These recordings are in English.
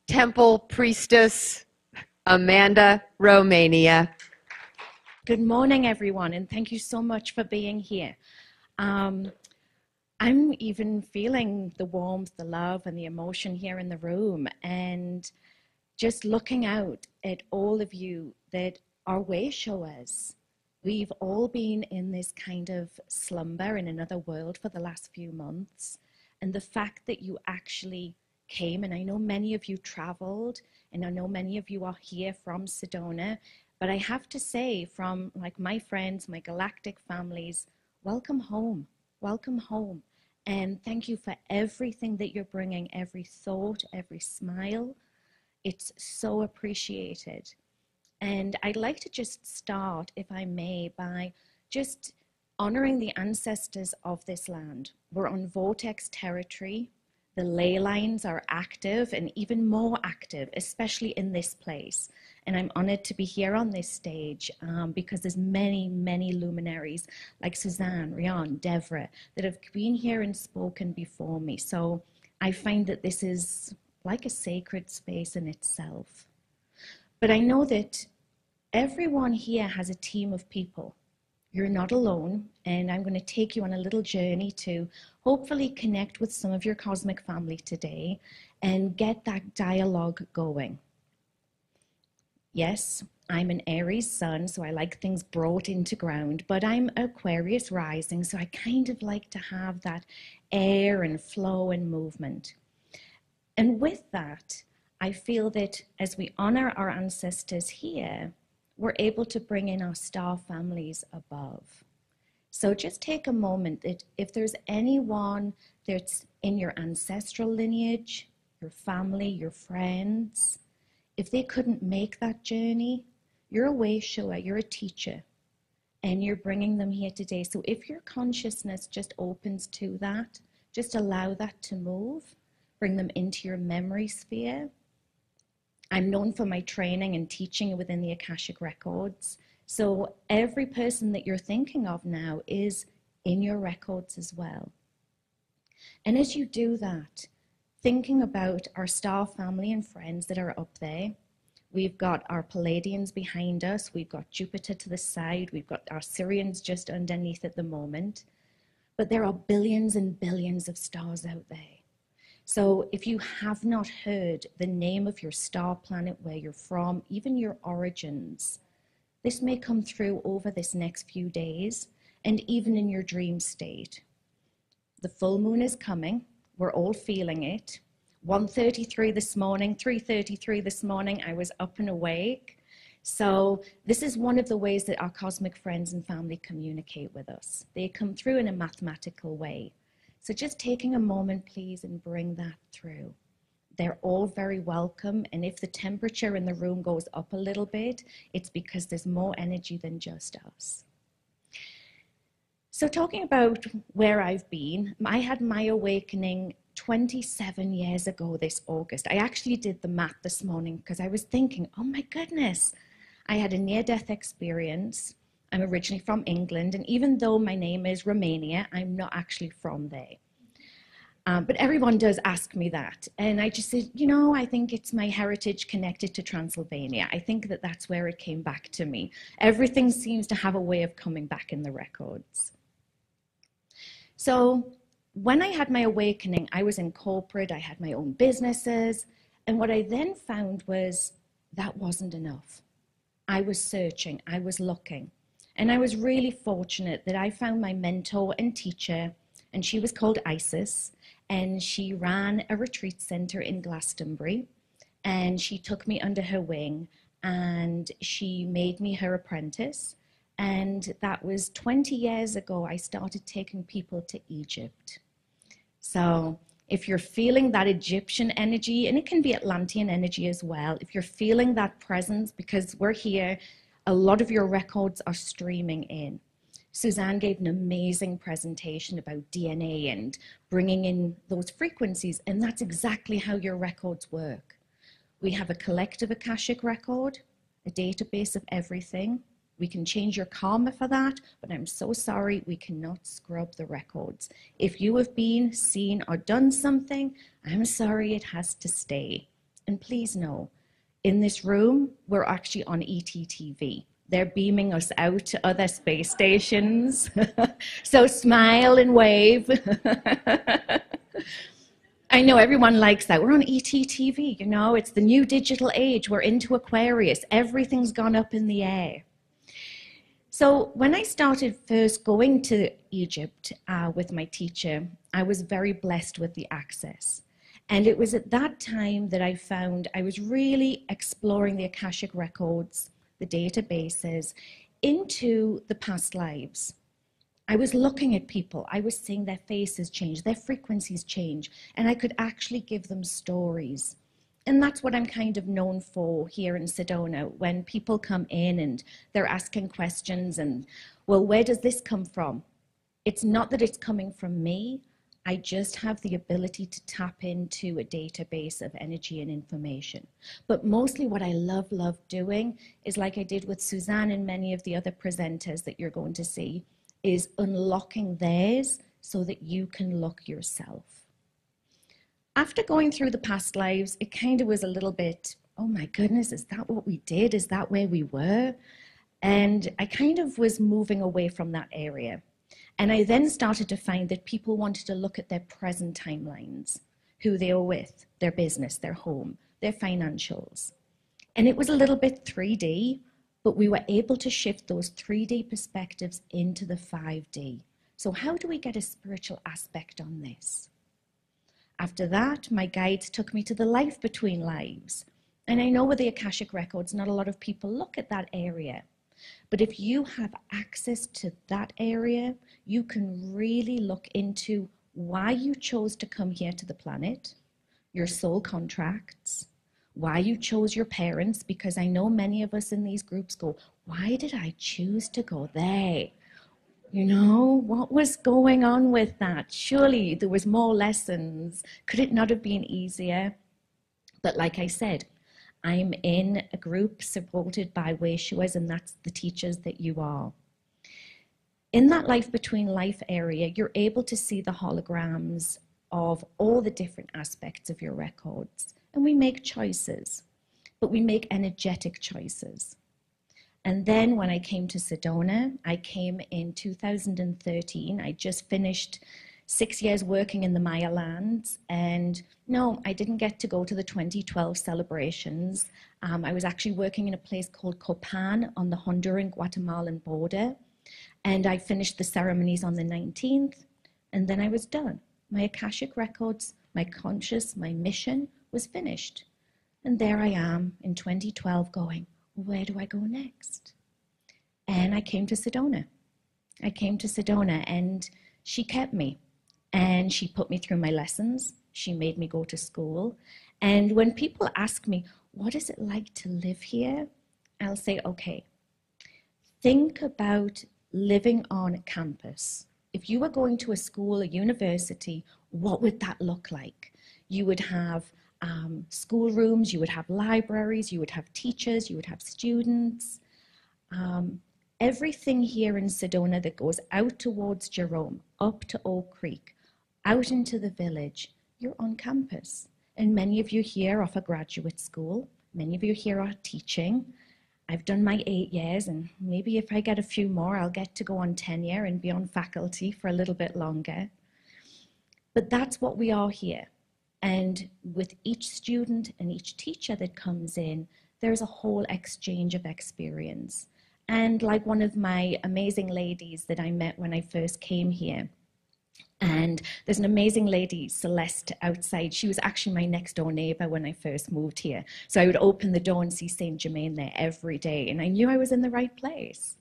Temple Priestess Amanda, Romania. Good morning, everyone, and thank you so much for being here. I'm even feeling the warmth, the love, and the emotion here in the room, and just looking out at all of you that are way showers. We've all been in this kind of slumber in another world for the last few months, and the fact that you actually came, and I know many of you traveled, and I know many of you are here from Sedona, but I have to say, from like my friends, my Galactic families, welcome home, welcome home. And thank you for everything that you're bringing, every thought, every smile. It's so appreciated. And I'd like to just start, if I may, by just honoring the ancestors of this land. We're on vortex territory. The ley lines are active and even more active, especially in this place. And I'm honored to be here on this stage because there's many, many luminaries like Suzanne, Rian, Devra that have been here and spoken before me. So I find that this is like a sacred space in itself. But I know that everyone here has a team of people. You're not alone, and I'm going to take you on a little journey to hopefully connect with some of your cosmic family today and get that dialogue going. Yes, I'm an Aries sun, so I like things brought into ground, but I'm Aquarius rising, so I kind of like to have that air and flow and movement. And with that, I feel that as we honor our ancestors here, we're able to bring in our star families above. So just take a moment that if there's anyone that's in your ancestral lineage, your family, your friends, if they couldn't make that journey, you're a way shower, you're a teacher, and you're bringing them here today. So if your consciousness just opens to that, just allow that to move, bring them into your memory sphere. I'm known for my training and teaching within the Akashic records. So every person that you're thinking of now is in your records as well. And as you do that, thinking about our star family and friends that are up there, we've got our Palladians behind us, we've got Jupiter to the side, we've got our Sirians just underneath at the moment, but there are billions and billions of stars out there. So if you have not heard the name of your star planet, where you're from, even your origins, this may come through over this next few days and even in your dream state. The full moon is coming. We're all feeling it. 1:33 this morning, 3:33 this morning, I was up and awake. So this is one of the ways that our cosmic friends and family communicate with us. They come through in a mathematical way. So just taking a moment, please, and bring that through. They're all very welcome. And if the temperature in the room goes up a little bit, it's because there's more energy than just us. So talking about where I've been, I had my awakening 27 years ago this August. I actually did the math this morning because I was thinking, oh my goodness, I had a near-death experience. I'm originally from England, and even though my name is Romania, I'm not actually from there. But everyone does ask me that. And I just said, you know, I think it's my heritage connected to Transylvania. I think that that's where it came back to me. Everything seems to have a way of coming back in the records. So when I had my awakening, I was in corporate, I had my own businesses. And what I then found was that wasn't enough. I was searching, I was looking. And I was really fortunate that I found my mentor and teacher, and she was called Isis, and she ran a retreat center in Glastonbury, and she took me under her wing, and she made me her apprentice. And that was 20 years ago, I started taking people to Egypt. So if you're feeling that Egyptian energy, and it can be Atlantean energy as well, if you're feeling that presence, because we're here, a lot of your records are streaming in. Suzanne gave an amazing presentation about DNA and bringing in those frequencies, and that's exactly how your records work. We have a collective Akashic record, a database of everything. We can change your karma for that, but I'm so sorry, we cannot scrub the records. If you have been, seen, or done something, I'm sorry, it has to stay. And please know, in this room, we're actually on ETTV. They're beaming us out to other space stations. So smile and wave. I know everyone likes that. We're on ETTV, you know, it's the new digital age. We're into Aquarius. Everything's gone up in the air. So when I started first going to Egypt with my teacher, I was very blessed with the access. And it was at that time that I found I was really exploring the Akashic records, the databases, into the past lives. I was looking at people, I was seeing their faces change, their frequencies change, and I could actually give them stories. And that's what I'm kind of known for here in Sedona. When people come in and they're asking questions and, well, where does this come from? It's not that it's coming from me. I just have the ability to tap into a database of energy and information. But mostly what I love doing is, like I did with Suzanne and many of the other presenters that you're going to see, is unlocking theirs so that you can look yourself. After going through the past lives, it kind of was a little bit, oh my goodness, is that what we did? Is that where we were? And I kind of was moving away from that area. And I then started to find that people wanted to look at their present timelines, who they were with, their business, their home, their financials. And it was a little bit 3D, but we were able to shift those 3D perspectives into the 5D. So how do we get a spiritual aspect on this? After that, my guides took me to the life between lives. And I know with the Akashic records, not a lot of people look at that area. But if you have access to that area, you can really look into why you chose to come here to the planet, your soul contracts, why you chose your parents, because I know many of us in these groups go, why did I choose to go there? You know, what was going on with that? Surely there was more lessons. Could it not have been easier? But like I said, I'm in a group supported by Wayshuas, and that's the teachers that you are. In that life between life area, you're able to see the holograms of all the different aspects of your records. And we make choices, but we make energetic choices. And then when I came to Sedona, I came in 2013. I just finished 6 years working in the Maya lands, and no, I didn't get to go to the 2012 celebrations. I was actually working in a place called Copan on the Honduran-Guatemalan border, and I finished the ceremonies on the 19th, and then I was done. My Akashic records, my conscious, my mission was finished. And there I am in 2012 going, where do I go next? And I came to Sedona. I came to Sedona, and she kept me. And she put me through my lessons. She made me go to school. And when people ask me, what is it like to live here? I'll say, okay, think about living on campus. If you were going to a school, a university, what would that look like? You would have schoolrooms, you would have libraries, you would have teachers, you would have students. Everything here in Sedona that goes out towards Jerome, up to Oak Creek, out into the village, you're on campus. And many of you here are for graduate school. Many of you here are teaching. I've done my 8 years, and maybe if I get a few more, I'll get to go on tenure and be on faculty for a little bit longer. But that's what we are here. And with each student and each teacher that comes in, there's a whole exchange of experience. And like one of my amazing ladies that I met when I first came here, and there's an amazing lady, Celeste, outside. She was actually my next door neighbor when I first moved here. So I would open the door and see Saint Germain there every day, and I knew I was in the right place.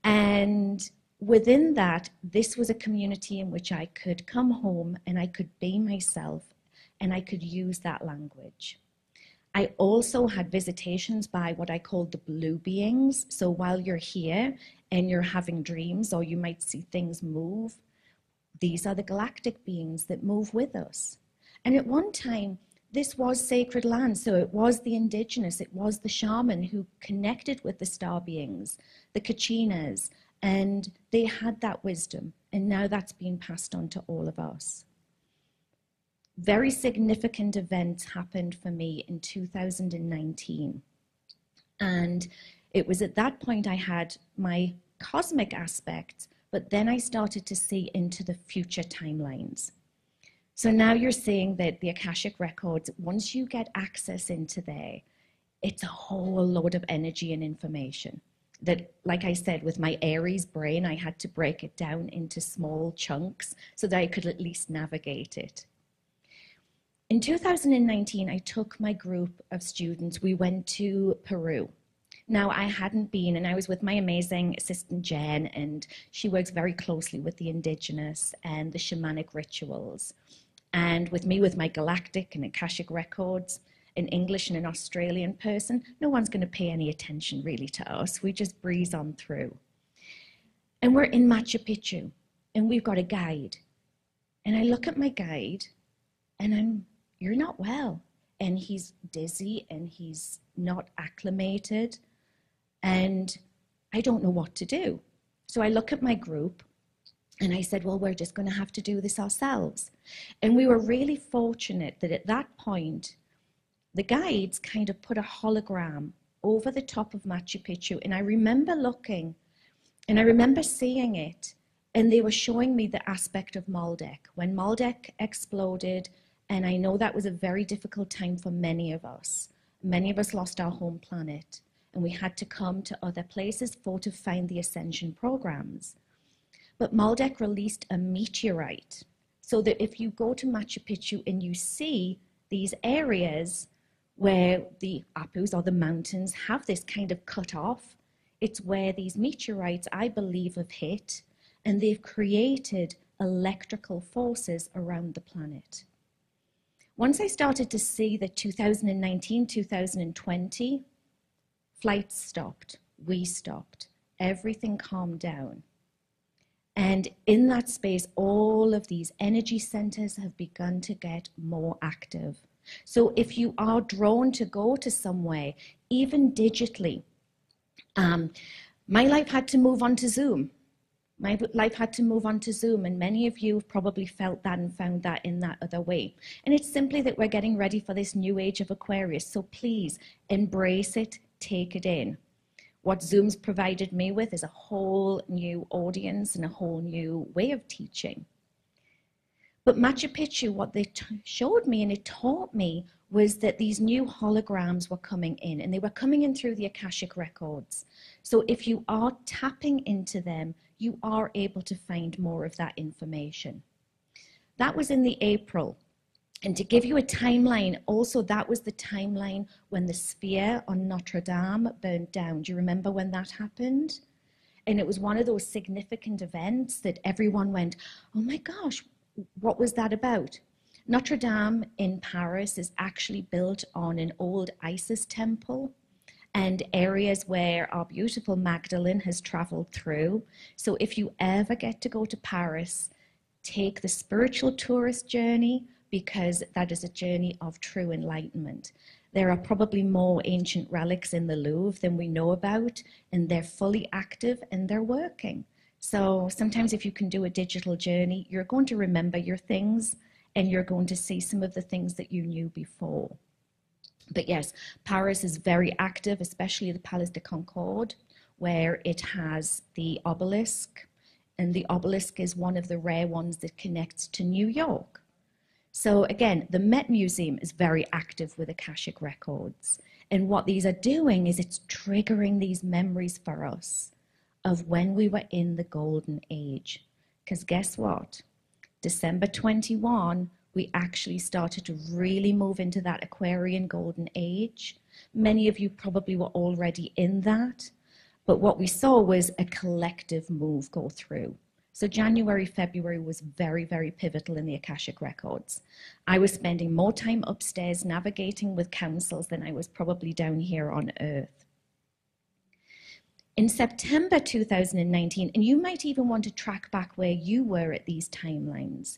And within that, this was a community in which I could come home and I could be myself and I could use that language. I also had visitations by what I called the blue beings. So while you're here and you're having dreams or you might see things move, these are the galactic beings that move with us. And at one time, this was sacred land. So it was the indigenous, it was the shaman who connected with the star beings, the Kachinas, and they had that wisdom. And now that's being passed on to all of us. very significant events happened for me in 2019. And it was at that point I had my cosmic aspects, but then I started to see into the future timelines. So now you're seeing that the Akashic records, once you get access into there, it's a whole load of energy and information that, like I said, with my Aries brain, I had to break it down into small chunks so that I could at least navigate it. In 2019, I took my group of students, we went to Peru. Now, I hadn't been, and I was with my amazing assistant, Jen, and she works very closely with the indigenous and the shamanic rituals. And with me, with my Galactic and Akashic records, an English and an Australian person, no one's going to pay any attention really to us. We just breeze on through. And we're in Machu Picchu, and we've got a guide. And I look at my guide, and you're not well. And he's dizzy, and he's not acclimated. And I don't know what to do. So I look at my group and I said, well, we're just going to have to do this ourselves. And we were really fortunate that at that point, the guides kind of put a hologram over the top of Machu Picchu. And I remember looking and I remember seeing it. And they were showing me the aspect of Maldek. When Maldek exploded, and I know that was a very difficult time for many of us. Many of us lost our home planet. And we had to come to other places to find the ascension programs. But Maldek released a meteorite, so that if you go to Machu Picchu and you see these areas where the Apus or the mountains have this kind of cut off, it's where these meteorites, I believe, have hit, and they've created electrical forces around the planet. Once I started to see that 2019, 2020, flights stopped, we stopped, everything calmed down. And in that space, all of these energy centers have begun to get more active. So if you are drawn to go to somewhere, even digitally, my life had to move on to Zoom. My life had to move on to Zoom, and many of you have probably felt that and found that in that other way. And it's simply that we're getting ready for this new age of Aquarius. So please embrace it, take it in. What Zoom's provided me with is a whole new audience and a whole new way of teaching. But Machu Picchu, what they showed me and it taught me was that these new holograms were coming in, and they were coming in through the Akashic records. So if you are tapping into them, you are able to find more of that information. That was in the April. And to give you a timeline, also that was the timeline when the sphere on Notre Dame burned down. Do you remember when that happened? And it was one of those significant events that everyone went, oh my gosh, what was that about? Notre Dame in Paris is actually built on an old Isis temple and areas where our beautiful Magdalene has traveled through. So if you ever get to go to Paris, take the spiritual tourist journey, because that is a journey of true enlightenment. There are probably more ancient relics in the Louvre than we know about, and they're fully active and they're working. So sometimes if you can do a digital journey, you're going to remember your things and you're going to see some of the things that you knew before. But yes, Paris is very active, especially the Palace de Concorde, where it has the obelisk, and the obelisk is one of the rare ones that connects to New York. So again, the Met Museum is very active with Akashic records. And what these are doing is it's triggering these memories for us of when we were in the golden age. Because guess what? December 21, we actually started to really move into that Aquarian golden age. Many of you probably were already in that. But what we saw was a collective move go through. So January, February was very, very pivotal in the Akashic records. I was spending more time upstairs navigating with councils than I was probably down here on Earth. In September 2019, and you might even want to track back where you were at these timelines,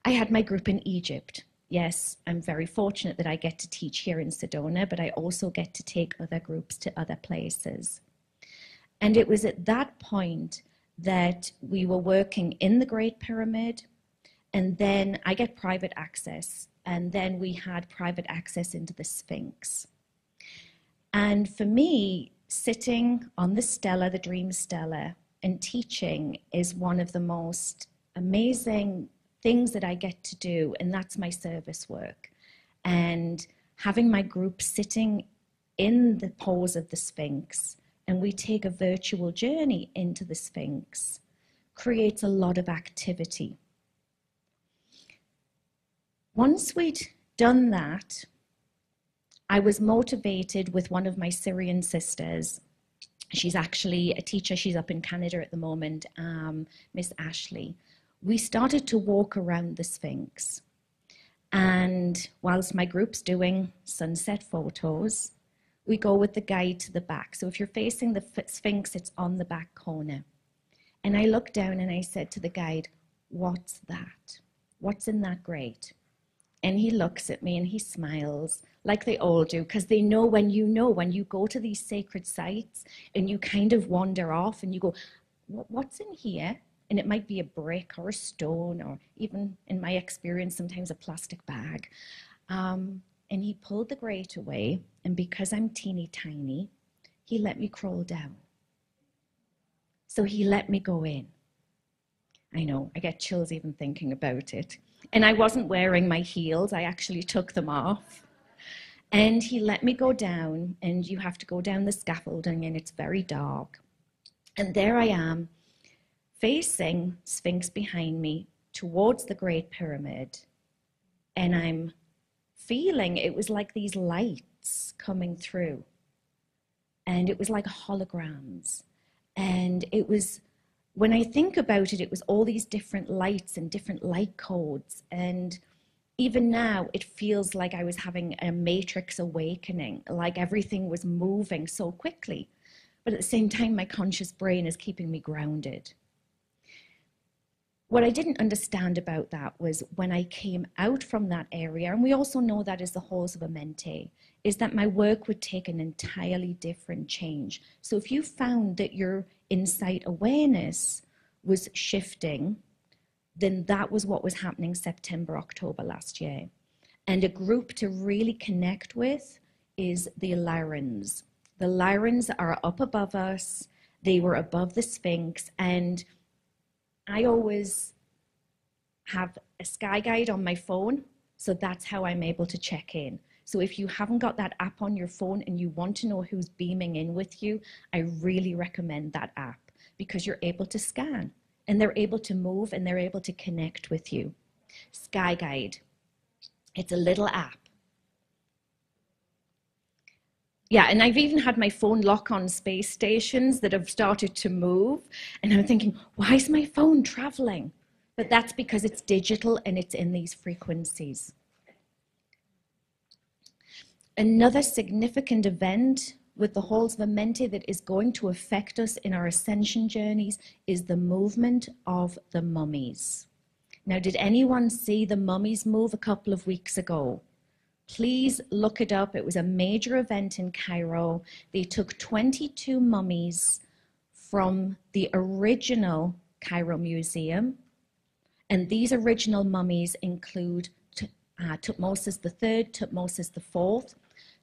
I had my group in Egypt. Yes, I'm very fortunate that I get to teach here in Sedona, but I also get to take other groups to other places. And it was at that point that we were working in the Great Pyramid, And then I get private access. And then we had private access into the Sphinx. And for me, sitting on the Stela, the Dream Stela, and teaching is one of the most amazing things that I get to do, and that's my service work. And having my group sitting in the pose of the Sphinx, and we take a virtual journey into the Sphinx, creates a lot of activity. Once we'd done that, I was motivated with one of my Syrian sisters. She's actually a teacher. She's up in Canada at the moment, Miss Ashley. We started to walk around the Sphinx. And whilst my group's doing sunset photos, we go with the guide to the back. So if you're facing the Sphinx, it's on the back corner. And I looked down and I said to the guide, "What's that? What's in that grate?" And he looks at me and he smiles, like they all do, because they know when you go to these sacred sites and you kind of wander off and you go, "What's in here?" And it might be a brick or a stone, or even, in my experience, sometimes a plastic bag. And he pulled the grate away, and because I'm teeny tiny, he let me crawl down. So he let me go in. I know, I get chills even thinking about it. And I wasn't wearing my heels, I actually took them off. And he let me go down, and you have to go down the scaffolding, and it's very dark. And there I am, facing Sphinx behind me towards the Great Pyramid. And I'm feeling, it was like these lights coming through. And it was like holograms. And it was, when I think about it, it was all these different lights and different light codes. And even now, it feels like I was having a matrix awakening, like everything was moving so quickly. But at the same time, my conscious brain is keeping me grounded. What I didn't understand about that was when I came out from that area, and we also know that is the halls of Amenti, is that my work would take an entirely different change. So if you found that your insight awareness was shifting, then that was what was happening September, October last year. And a group to really connect with is the Lyrans. The Lyrans are up above us. They were above the Sphinx, and I always have a sky guide on my phone, so that's how I'm able to check in. So if you haven't got that app on your phone and you want to know who's beaming in with you, I really recommend that app, because you're able to scan and they're able to move and they're able to connect with you. Sky Guide, it's a little app. Yeah, and I've even had my phone lock on space stations that have started to move. And I'm thinking, why is my phone traveling? But that's because it's digital and it's in these frequencies. Another significant event with the halls of Amenti that is going to affect us in our ascension journeys is the movement of the mummies. Now, did anyone see the mummies move a couple of weeks ago? Please look it up. It was a major event in Cairo. They took 22 mummies from the original Cairo Museum. And these original mummies include Tutmosis III, Tutmosis IV.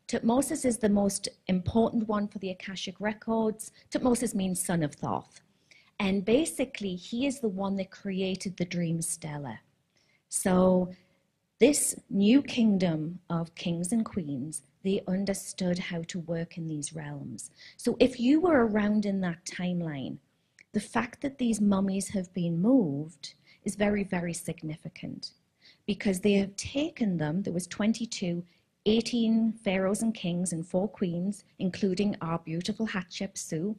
Tutmosis is the most important one for the Akashic records. Tutmosis means son of Thoth. And basically, he is the one that created the Dream Stela. So this new kingdom of kings and queens, they understood how to work in these realms. So if you were around in that timeline, the fact that these mummies have been moved is very, very significant, because they have taken them. There was 22, 18 pharaohs and kings and 4 queens, including our beautiful Hatshepsut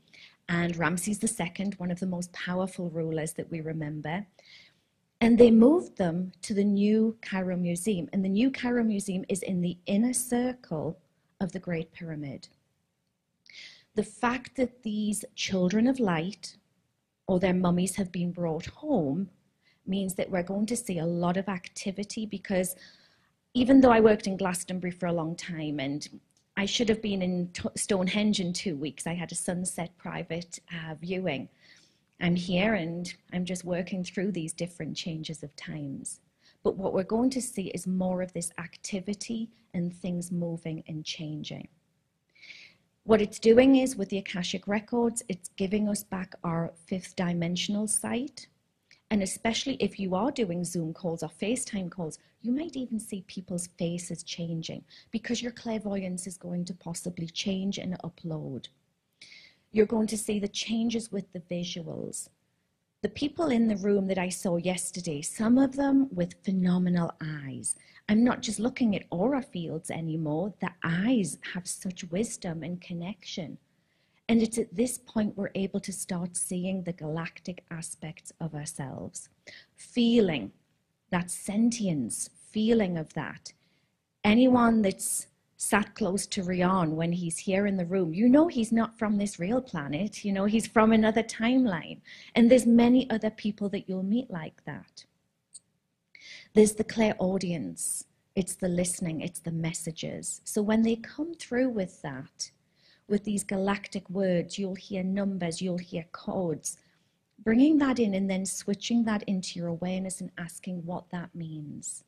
and Ramses II, one of the most powerful rulers that we remember. And they moved them to the new Cairo Museum. And the new Cairo Museum is in the inner circle of the Great Pyramid. The fact that these children of light or their mummies have been brought home means that we're going to see a lot of activity, because even though I worked in Glastonbury for a long time and I should have been in Stonehenge in 2 weeks, I had a sunset private viewing. I'm here and I'm just working through these different changes of times. But what we're going to see is more of this activity and things moving and changing. What it's doing is with the Akashic records, it's giving us back our fifth dimensional sight. And especially if you are doing Zoom calls or FaceTime calls, you might even see people's faces changing because your clairvoyance is going to possibly change and upload. You're going to see the changes with the visuals. The people in the room that I saw yesterday, some of them with phenomenal eyes. I'm not just looking at aura fields anymore. The eyes have such wisdom and connection. And it's at this point we're able to start seeing the galactic aspects of ourselves, feeling that sentience, feeling of that. Anyone that's sat close to Rion when he's here in the room, you know he's not from this real planet, you know he's from another timeline. And there's many other people that you'll meet like that. There's the clairaudience, it's the listening, it's the messages. So when they come through with that, with these galactic words, you'll hear numbers, you'll hear codes, bringing that in and then switching that into your awareness and asking what that means.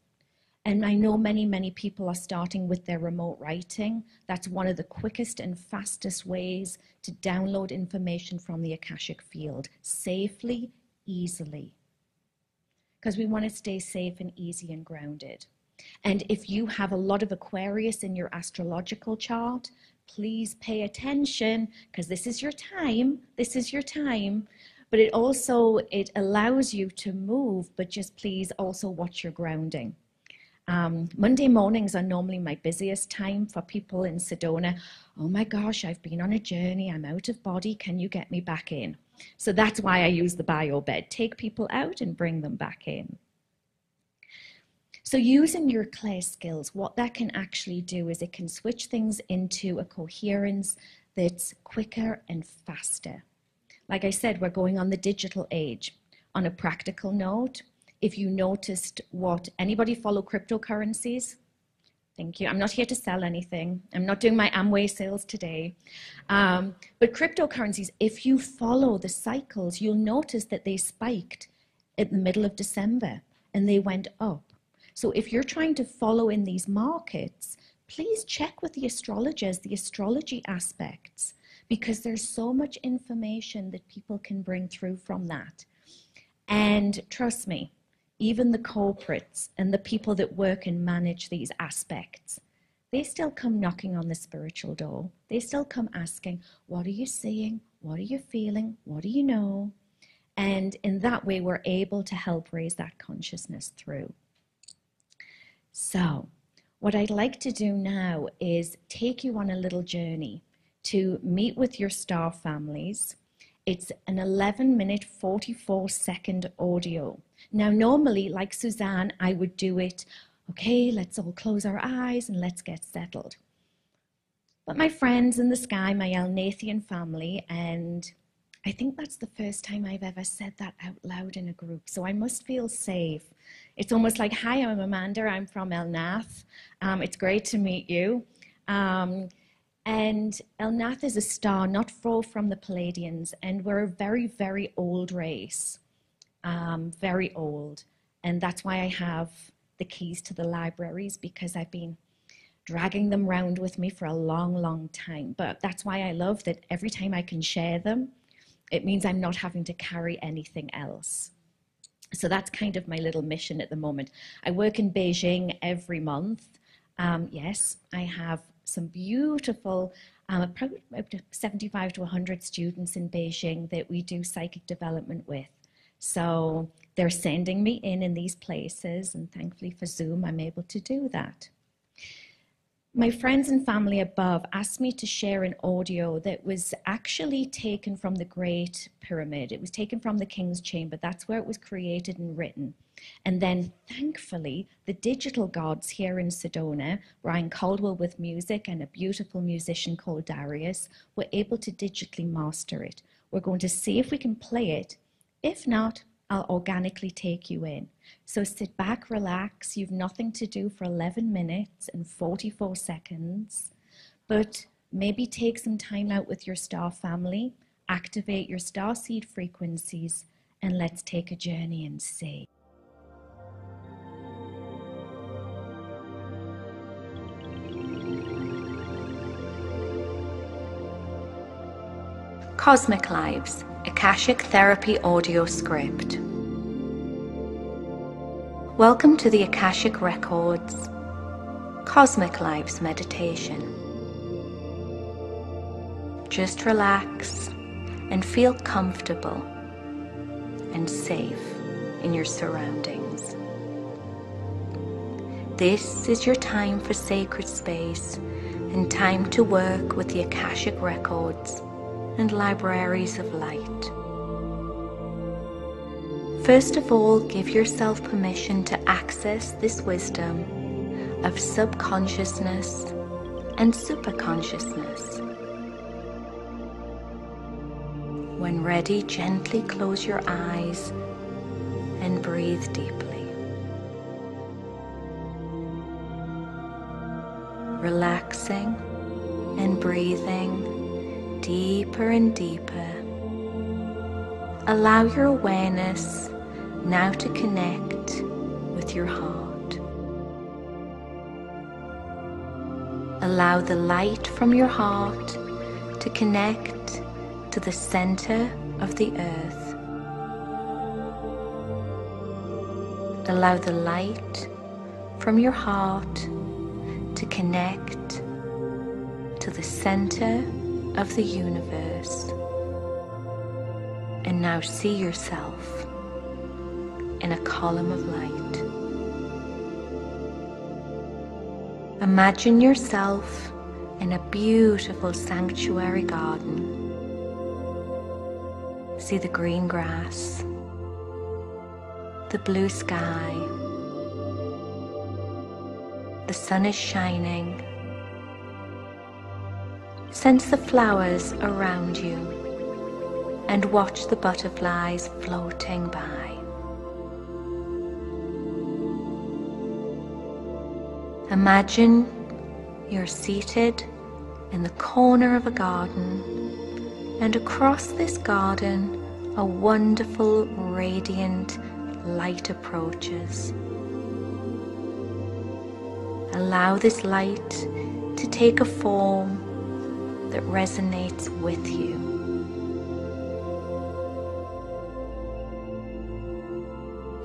And I know many, many people are starting with their remote writing. That's one of the quickest and fastest ways to download information from the Akashic field, safely, easily. Because we want to stay safe and easy and grounded. And if you have a lot of Aquarius in your astrological chart, please pay attention, because this is your time. This is your time. But it allows you to move, but just please also watch your grounding. Monday mornings are normally my busiest time for people in Sedona. Oh my gosh, I've been on a journey. I'm out of body. Can you get me back in? So that's why I use the bio bed. Take people out and bring them back in. So using your clair skills, what that can actually do is it can switch things into a coherence that's quicker and faster. Like I said, we're going on the digital age. On a practical note, if you noticed anybody follow cryptocurrencies? Thank you. I'm not here to sell anything. I'm not doing my Amway sales today. But cryptocurrencies, if you follow the cycles, you'll notice that they spiked in the middle of December and they went up. So if you're trying to follow in these markets, please check with the astrologers, the astrology aspects, because there's so much information that people can bring through from that. And trust me, even the corporates and the people that work and manage these aspects, they still come knocking on the spiritual door. They still come asking, what are you seeing? What are you feeling? What do you know? And in that way, we're able to help raise that consciousness through. So what I'd like to do now is take you on a little journey to meet with your star families. It's an 11-minute, 44-second audio. Now, normally, like Suzanne, I would do it, okay, let's all close our eyes and let's get settled. But my friends in the sky, my Elnathian family, and I think that's the first time I've ever said that out loud in a group, so I must feel safe. It's almost like, hi, I'm Amanda, I'm from Elnath. It's great to meet you. And Elnath is a star not far from the Palladians, and we're a very, very old race, very old. And that's why I have the keys to the libraries, because I've been dragging them around with me for a long, long time. But that's why I love that every time I can share them, it means I'm not having to carry anything else. So that's kind of my little mission at the moment. I work in Beijing every month. Yes, I have some beautiful, probably up to 75 to 100 students in Beijing that we do psychic development with. So they're sending me in these places, and thankfully for Zoom, I'm able to do that. My friends and family above asked me to share an audio that was actually taken from the Great Pyramid. It was taken from the King's Chamber. That's where it was created and written. And then, thankfully, the digital gods here in Sedona, Brian Caldwell with music and a beautiful musician called Darius, were able to digitally master it. We're going to see if we can play it. If not, I'll organically take you in. So sit back, relax. You've nothing to do for 11 minutes and 44 seconds, but maybe take some time out with your star family. Activate your starseed frequencies and let's take a journey and see. Cosmic Lives, Akashic Therapy Audio Script. Welcome to the Akashic Records Cosmic Lives Meditation. Just relax and feel comfortable and safe in your surroundings. This is your time for sacred space and time to work with the Akashic Records and libraries of light. First of all, give yourself permission to access this wisdom of subconsciousness and superconsciousness. When ready, gently close your eyes and breathe deeply. Relaxing and breathing deeper and deeper. Allow your awareness now to connect with your heart. Allow the light from your heart to connect to the center of the earth. Allow the light from your heart to connect to the center of the universe. And now see yourself in a column of light. Imagine yourself in a beautiful sanctuary garden. See the green grass, the blue sky, the sun is shining. Sense the flowers around you and watch the butterflies floating by. Imagine you're seated in the corner of a garden, and across this garden a wonderful radiant light approaches. Allow this light to take a form that resonates with you.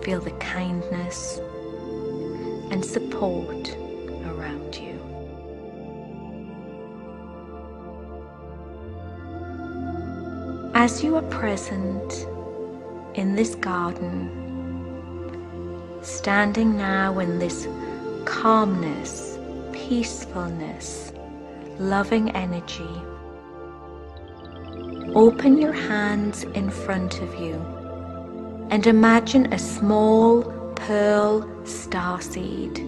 Feel the kindness and support around you. As you are present in this garden, standing now in this calmness, peacefulness, loving energy, open your hands in front of you and imagine a small pearl starseed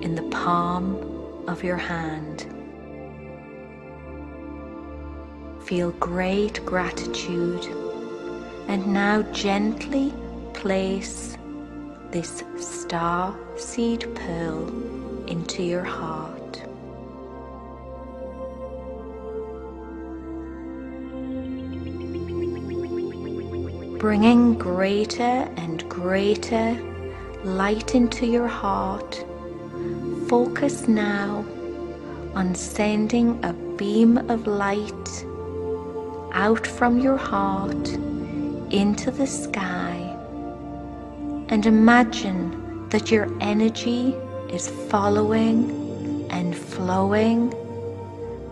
in the palm of your hand. Feel great gratitude and now gently place this star seed pearl into your heart. Bringing greater and greater light into your heart, focus now on sending a beam of light out from your heart into the sky, and imagine that your energy is following and flowing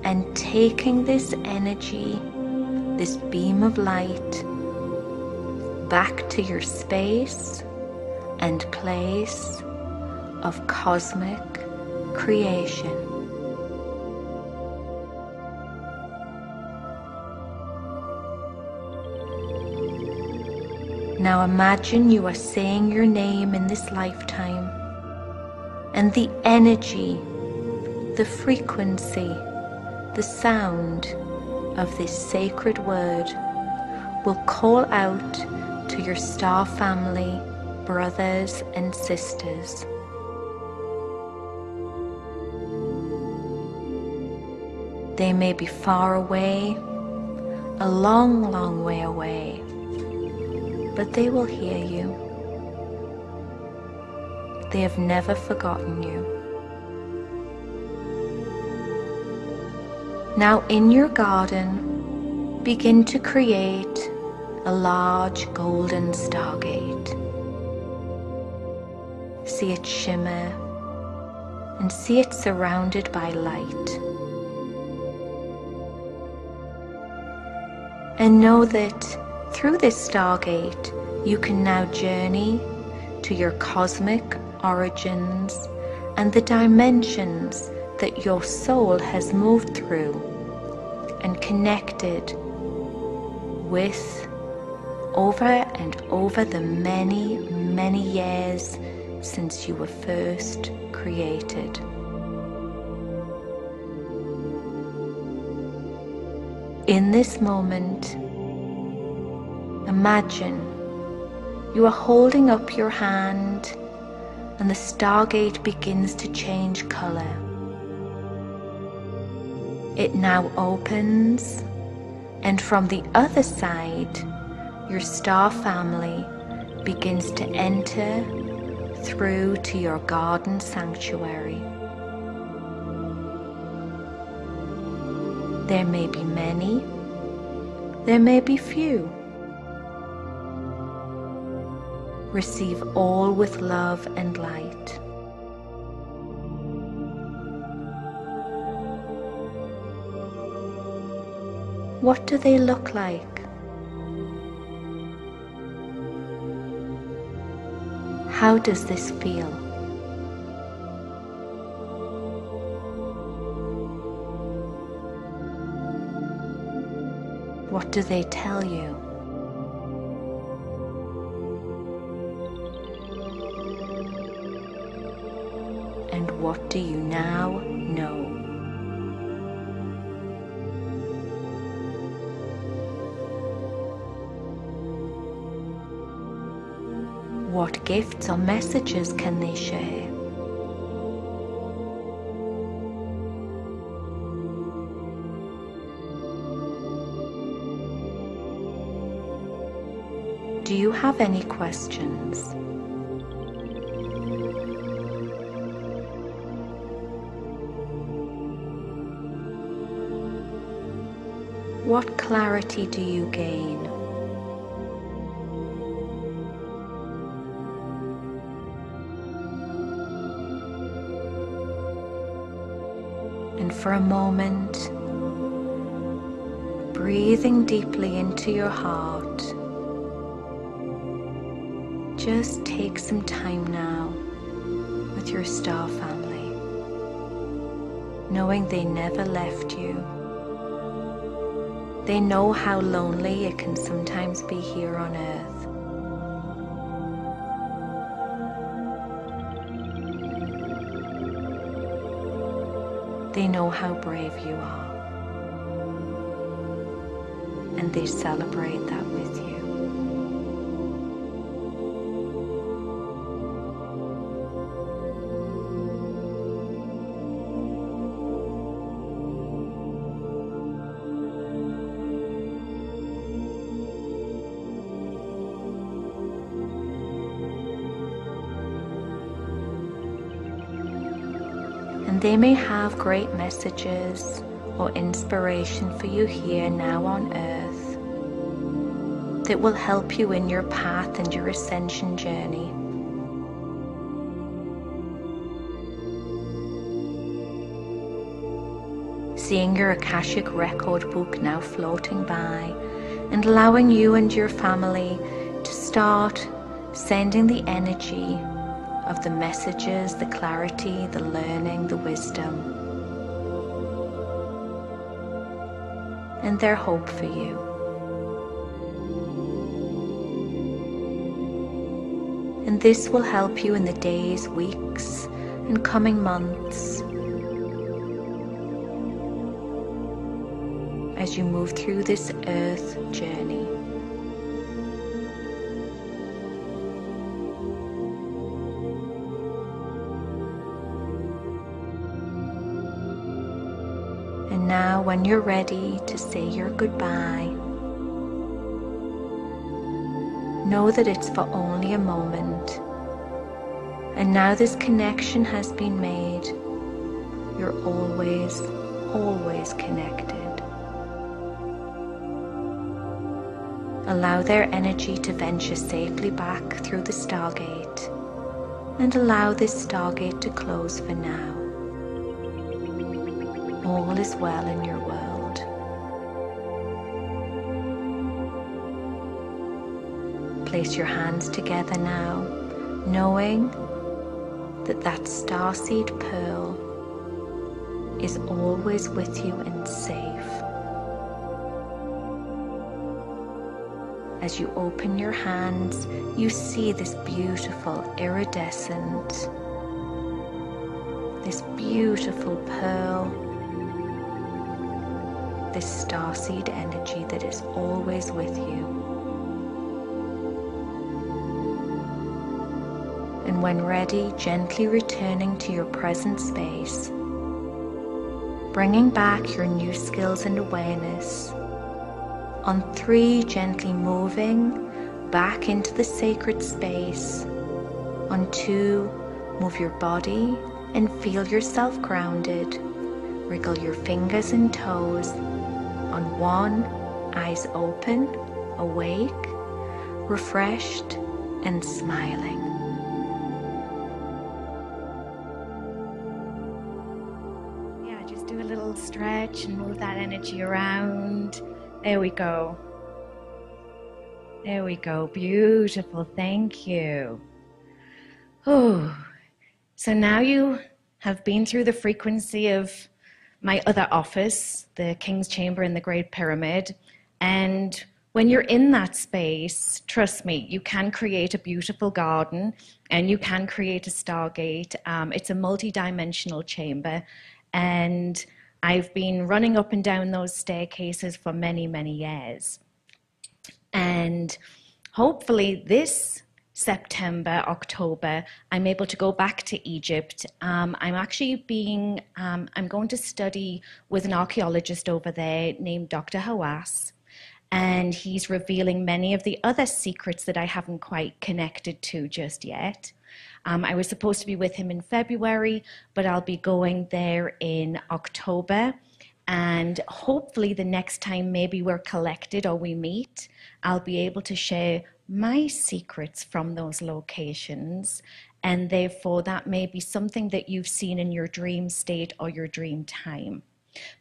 and taking this energy, this beam of light, back to your space and place of cosmic creation. Now imagine you are saying your name in this lifetime, and the energy, the frequency, the sound of this sacred word will call out to your star family, brothers and sisters. They may be far away a long, long way away, but they will hear you. They have never forgotten you. Now in your garden, begin to create a large golden stargate. See it shimmer and see it surrounded by light. And know that through this stargate, you can now journey to your cosmic origins and the dimensions that your soul has moved through and connected with over and over the many, many years since you were first created. In this moment, imagine you are holding up your hand and the stargate begins to change color. It now opens, and from the other side, your star family begins to enter through to your garden sanctuary. There may be many, there may be few. Receive all with love and light. What do they look like? How does this feel? What do they tell you? And what do you now know? What gifts or messages can they share? Do you have any questions? What clarity do you gain? And for a moment, breathing deeply into your heart, just take some time now with your star family, knowing they never left you. They know how lonely it can sometimes be here on earth. They know how brave you are, and they celebrate that with you. And they may have great messages or inspiration for you here now on earth that will help you in your path and your ascension journey. Seeing your Akashic record book now floating by and allowing you and your family to start sending the energy of the messages, the clarity, the learning, the wisdom, and their hope for you. And this will help you in the days, weeks, and coming months as you move through this earth journey. And now when you're ready to say your goodbye, know that it's for only a moment. And now this connection has been made. You're always, always connected. Allow their energy to venture safely back through the stargate, and allow this stargate to close for now. All is well in your world. Place your hands together now, knowing that that starseed pearl is always with you and safe. As you open your hands, you see this beautiful iridescent, this beautiful pearl, this starseed energy that is always with you. And when ready, gently returning to your present space, bringing back your new skills and awareness. On 3, gently moving back into the sacred space. On 2, move your body and feel yourself grounded. Wriggle your fingers and toes. On 1, eyes open, awake, refreshed, and smiling. Yeah, just do a little stretch and move that energy around. There we go. There we go. Beautiful. Thank you. Oh, so now you have been through the frequency of my other office, the King's Chamber in the Great Pyramid. And when you're in that space, trust me, you can create a beautiful garden and you can create a stargate. It's a multi-dimensional chamber. And I've been running up and down those staircases for many, many years. And hopefully this September, October, I'm able to go back to Egypt. I'm going to study with an archaeologist over there named Dr. Hawass. And he's revealing many of the other secrets that I haven't quite connected to just yet. I was supposed to be with him in February, but I'll be going there in October. And hopefully the next time maybe we're collected or we meet, I'll be able to share my secrets from those locations. And therefore that may be something that you've seen in your dream state or your dream time.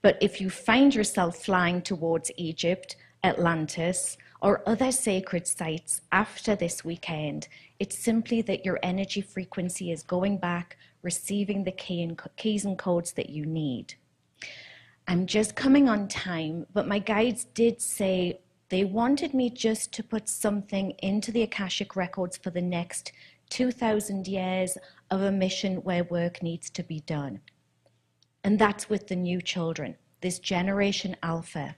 But if you find yourself flying towards Egypt, Atlantis, or other sacred sites after this weekend, it's simply that your energy frequency is going back, receiving the keys and codes that you need. I'm just coming on time, but my guides did say they wanted me just to put something into the Akashic records for the next 2,000 years of a mission where work needs to be done. And that's with the new children, this generation Alpha.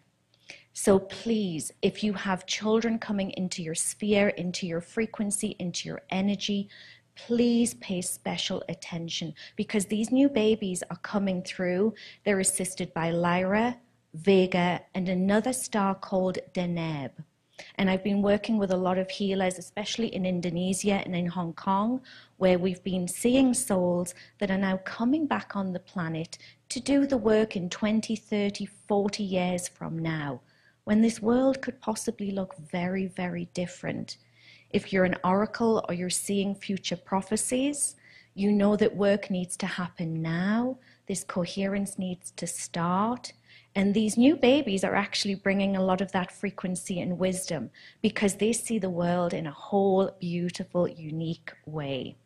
So please, if you have children coming into your sphere, into your frequency, into your energy, please pay special attention because these new babies are coming through. They're assisted by Lyra, Vega, and another star called Deneb. And I've been working with a lot of healers, especially in Indonesia and in Hong Kong, where we've been seeing souls that are now coming back on the planet to do the work in 20, 30, 40 years from now, when this world could possibly look very, very different. If you're an oracle or you're seeing future prophecies, you know that work needs to happen now. This coherence needs to start. And these new babies are actually bringing a lot of that frequency and wisdom because they see the world in a whole beautiful, unique way.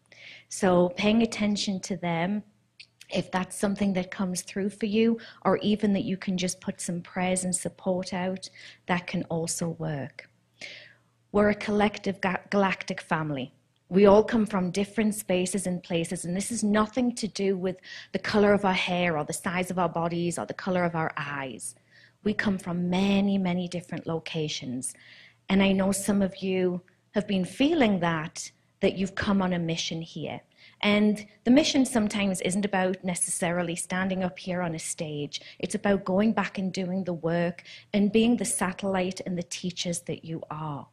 So paying attention to them, if that's something that comes through for you, or even that you can just put some prayers and support out, that can also work. We're a collective galactic family. We all come from different spaces and places, and this is nothing to do with the color of our hair or the size of our bodies or the color of our eyes. We come from many, many different locations. And I know some of you have been feeling that that you've come on a mission here. And the mission sometimes isn't about necessarily standing up here on a stage. It's about going back and doing the work and being the satellite and the teachers that you are.